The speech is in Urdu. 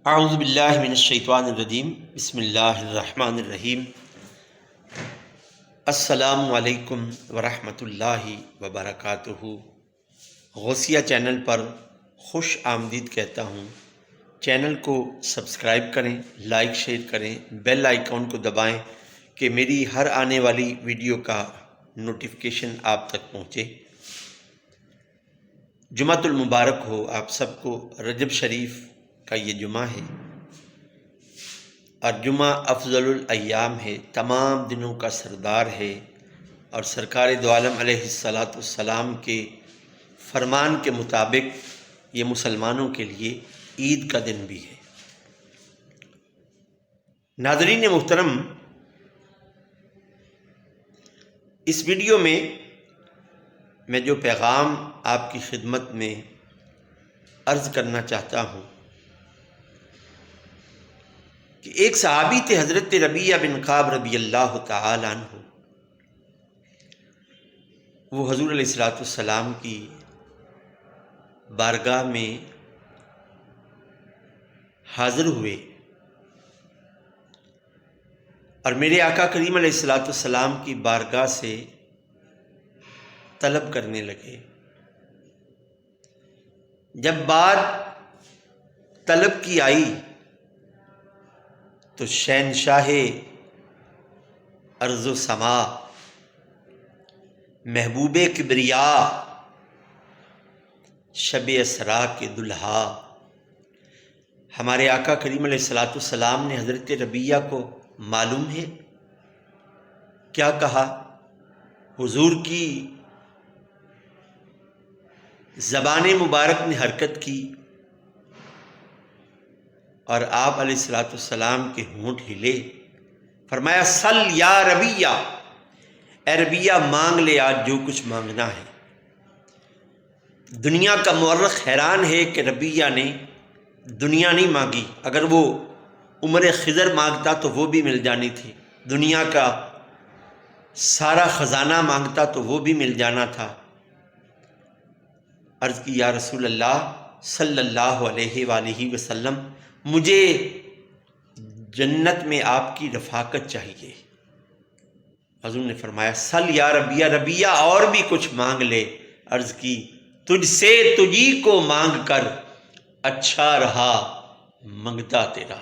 اعوذ باللہ من الشیطان الرجیم بسم اللہ الرحمن الرحیم السلام علیکم ورحمۃ اللہ وبرکاتہ۔ غوثیہ چینل پر خوش آمدید کہتا ہوں۔ چینل کو سبسکرائب کریں، لائک شیئر کریں، بیل آئیکن کو دبائیں کہ میری ہر آنے والی ویڈیو کا نوٹیفیکیشن آپ تک پہنچے۔ جمعۃ المبارک ہو آپ سب کو۔ رجب شریف کا یہ جمعہ ہے اور جمعہ افضل الایام ہے، تمام دنوں کا سردار ہے، اور سرکار دو عالم علیہ السلام کے فرمان کے مطابق یہ مسلمانوں کے لیے عید کا دن بھی ہے۔ ناظرین محترم، اس ویڈیو میں جو پیغام آپ کی خدمت میں عرض کرنا چاہتا ہوں کہ ایک صحابی تھے حضرت ربیعہ بن کعب رضی اللہ تعالی عنہ۔ وہ حضور علیہ السلام کی بارگاہ میں حاضر ہوئے اور میرے آقا کریم علیہ السلام کی بارگاہ سے طلب کرنے لگے۔ جب بات طلب کی آئی تو شہنشاہ ارض و سما، محبوب کبریا، شب اسرا کے دلہا، ہمارے آقا کریم علیہ السلام نے حضرت ربیعہ کو معلوم ہے کیا کہا؟ حضور کی زبان مبارک نے حرکت کی اور آپ علیہ السلام کے ہونٹ ہلے۔ فرمایا سل یا ربیعہ، اے ربیعہ مانگ لے آج جو کچھ مانگنا ہے۔ دنیا کا مورخ حیران ہے کہ ربیعہ نے دنیا نہیں مانگی، اگر وہ عمر خضر مانگتا تو وہ بھی مل جانی تھی، دنیا کا سارا خزانہ مانگتا تو وہ بھی مل جانا تھا۔ عرض کی یا رسول اللہ صلی اللہ علیہ وآلہ وسلم، مجھے جنت میں آپ کی رفاقت چاہیے۔ حضور نے فرمایا سل یا ربیعہ، ربیعہ اور بھی کچھ مانگ لے۔ عرض کی تجھ سے تجھی کو مانگ کر اچھا رہا منگتا تیرا۔